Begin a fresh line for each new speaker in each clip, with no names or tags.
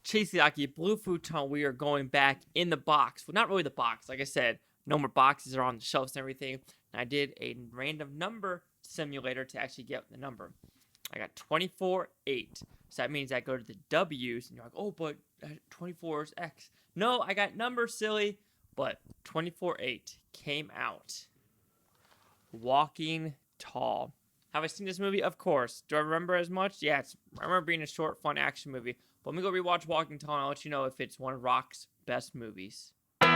Chasiaki, blue futon, we are going back in the box. Well, not really the box. Like I said, no more boxes are on the shelves and everything. And I did a random number simulator to actually get the number. I got 24-8. So that means I go to the W's, and you're like, oh, but 24 is X. No, I got number, silly. But 24-8 came out. Walking Tall. Have I seen this movie? Of course. Do I remember as much? Yeah, I remember being a short, fun action movie. But let me go rewatch Walking Tall, and I'll let you know if it's one of Rock's best movies. So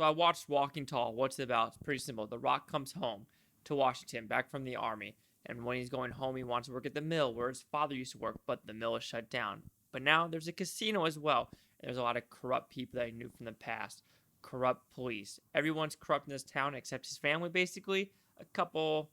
I watched Walking Tall. What's it about? It's pretty simple. The Rock comes home to Washington, back from the army. And when he's going home, he wants to work at the mill where his father used to work, but the mill is shut down. But now there's a casino as well. And there's a lot of corrupt people that he knew from the past. Corrupt police. Everyone's corrupt in this town except his family, basically. A couple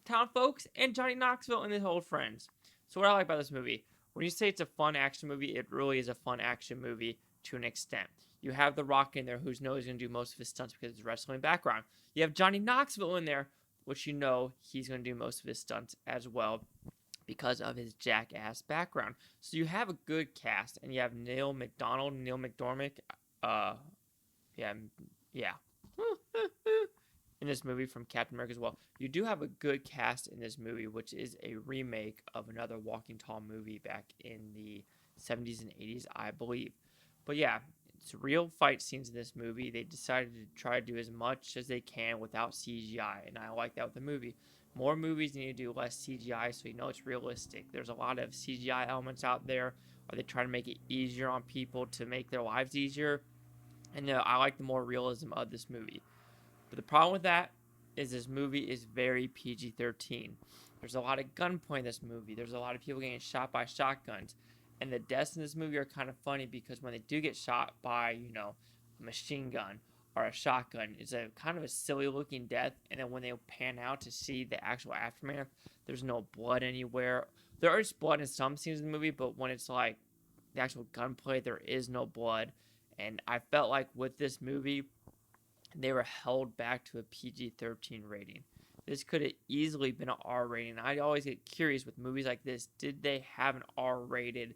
town folks, and Johnny Knoxville and his old friends. So what I like about this movie, when you say it's a fun action movie, it really is a fun action movie to an extent. You have The Rock in there, who knows he's going to do most of his stunts because of his wrestling background. You have Johnny Knoxville in there, which you know he's going to do most of his stunts as well because of his jackass background. So you have a good cast, and you have Neal McDonough, yeah, in this movie from Captain America as well. You do have a good cast in this movie, which is a remake of another Walking Tall movie back in the 70s and 80s, I believe. But yeah, it's real fight scenes in this movie. They decided to try to do as much as they can without CGI, and I like that with the movie. More movies need to do less CGI so you know it's realistic. There's a lot of CGI elements out there. Are they trying to make it easier on people to make their lives easier? And I like the more realism of this movie. But the problem with that is this movie is very PG-13. There's a lot of gunplay in this movie. There's a lot of people getting shot by shotguns. And the deaths in this movie are kind of funny because when they do get shot by, a machine gun or a shotgun, it's a kind of a silly looking death. And then when they pan out to see the actual aftermath, there's no blood anywhere. There is blood in some scenes in the movie, but when it's like the actual gunplay, there is no blood. And I felt like with this movie, they were held back to a PG-13 rating. This could have easily been an R rating. I always get curious with movies like this. Did they have an R-rated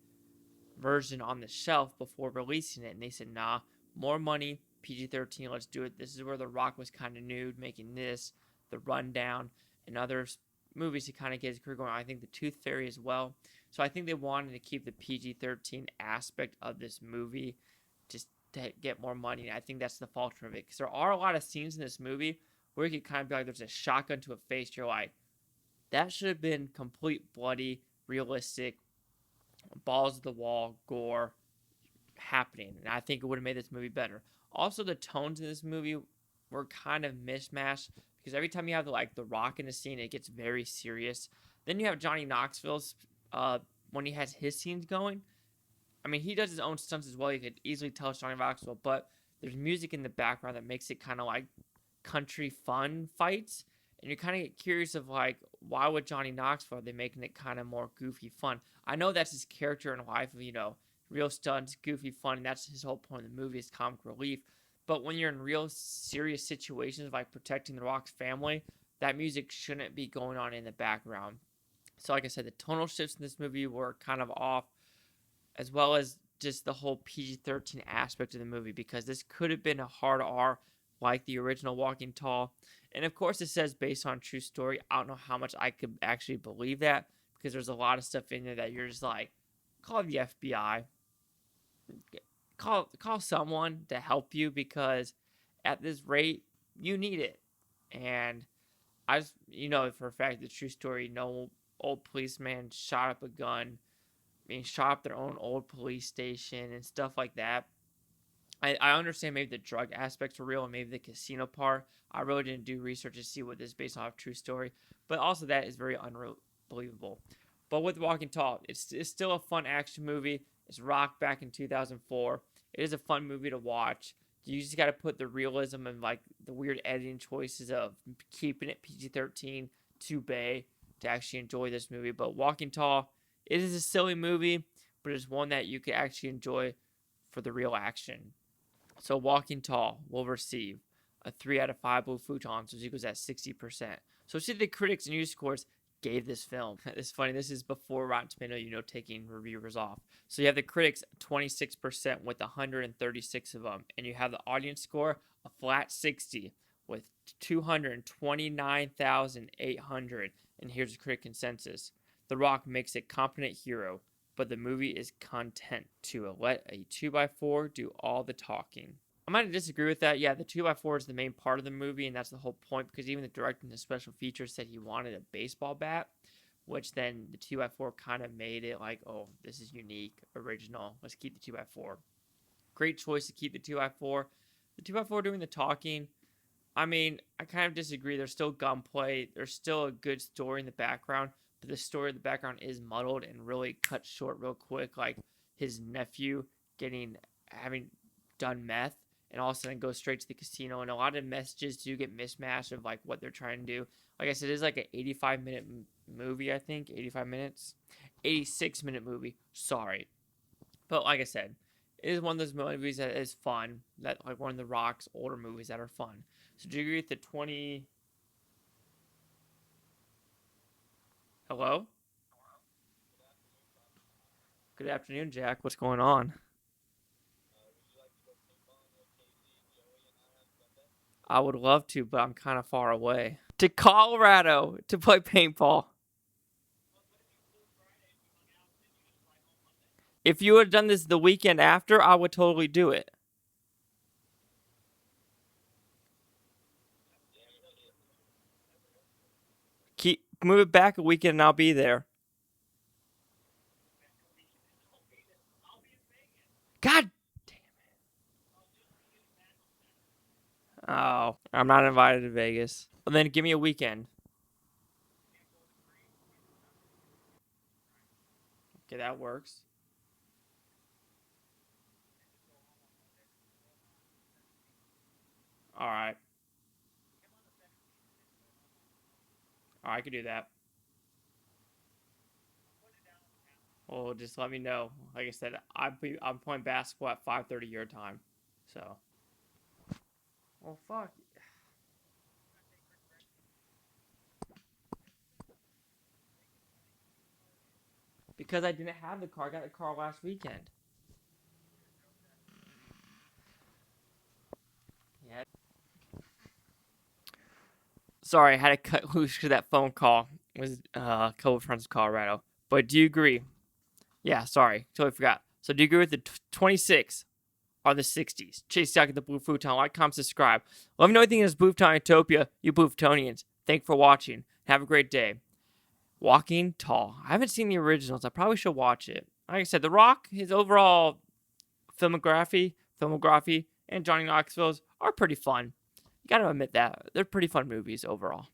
version on the shelf before releasing it? And they said, nah, more money, PG-13, let's do it. This is where The Rock was kind of nude, making this, The Rundown, and other movies to kind of get his career going. I think The Tooth Fairy as well. So I think they wanted to keep the PG-13 aspect of this movie just to get more money. And I think that's the fault of it. Because there are a lot of scenes in this movie where you could kind of be like, there's a shotgun to a face. You're like, that should have been complete bloody, realistic, balls to the wall, gore happening. And I think it would have made this movie better. Also, the tones in this movie were kind of mishmashed. Because every time you have the Rock in a scene, it gets very serious. Then you have Johnny Knoxville's, when he has his scenes going, I mean, he does his own stunts as well. You could easily tell it's Johnny Knoxville, but there's music in the background that makes it kind of like country fun fights. And you kind of get curious of why would Johnny Knoxville, are they making it kind of more goofy fun? I know that's his character in life of, real stunts, goofy fun, and that's his whole point of the movie is comic relief. But when you're in real serious situations like protecting the Rock's family, that music shouldn't be going on in the background. So like I said, the tonal shifts in this movie were kind of off, as well as just the whole PG-13 aspect of the movie, because this could have been a hard R like the original Walking Tall. And of course, it says based on true story. I don't know how much I could actually believe that, because there's a lot of stuff in there that you're just like, call the FBI, call someone to help you, because at this rate, you need it. And I just, for a fact, the true story, no old policeman shot up a gun, shot up their own old police station and stuff like that. I understand maybe the drug aspects were real and maybe the casino part. I really didn't do research to see what this is based on a true story. But also that is very unbelievable. But with Walking Tall, it's still a fun action movie. It's Rock back in 2004. It is a fun movie to watch. You just got to put the realism and the weird editing choices of keeping it PG-13 to Bay to actually enjoy this movie. But Walking Tall, it is a silly movie, but it's one that you could actually enjoy for the real action. So Walking Tall will receive a 3 out of 5 blue futons, which equals at 60%. So see, the critics and user scores gave this film. It's funny. This is before Rotten Tomato, taking reviewers off. So you have the critics 26% with 136 of them, and you have the audience score a flat 60 with 229,800. And here's the critic consensus: The Rock makes a competent hero, but the movie is content to let a 2x4 do all the talking. I might disagree with that. Yeah, the 2x4 is the main part of the movie, and that's the whole point, because even the director in the special features said he wanted a baseball bat, which then the 2x4 kind of made it like, oh, this is unique, original, let's keep the 2x4. Great choice to keep the 2x4. The 2x4 doing the talking, I mean, I kind of disagree. There's still gunplay. There's still a good story in the background, but the story in the background is muddled and really cut short real quick. Like his nephew having done meth, and all of a sudden goes straight to the casino. And a lot of messages do get mismatched of like what they're trying to do. Like I said, it's like an 85-minute movie, I think. 85 minutes? 86-minute movie. Sorry. But like I said, it is one of those movies that is fun. That like one of the Rock's older movies that are fun. So do you agree with the 20... Hello? Good afternoon, Jack. What's going on? I would love to, but I'm kind of far away. To Colorado to play paintball. If you had done this the weekend after, I would totally do it. Move it back a weekend and I'll be there. God damn it. Oh, I'm not invited to Vegas. Well, then give me a weekend. Okay, that works. All right. All right, I could do that. Well, just let me know. Like I said, I'm playing basketball at 5:30 your time. So. Well, fuck. Because I didn't have the car. I got the car last weekend. Yeah. Sorry, I had to cut loose because that phone call was a couple of friends from Colorado. But do you agree? Yeah, sorry. Totally forgot. So do you agree with the 26 or the 60s? Chase Doug at the Blue Futon. Like, comment, subscribe. Let me know anything in this Blue Futon Utopia, you Blue Futonians. Thanks for watching. Have a great day. Walking Tall. I haven't seen the originals. I probably should watch it. Like I said, The Rock, his overall filmography, and Johnny Knoxville's are pretty fun. You gotta admit that. They're pretty fun movies overall.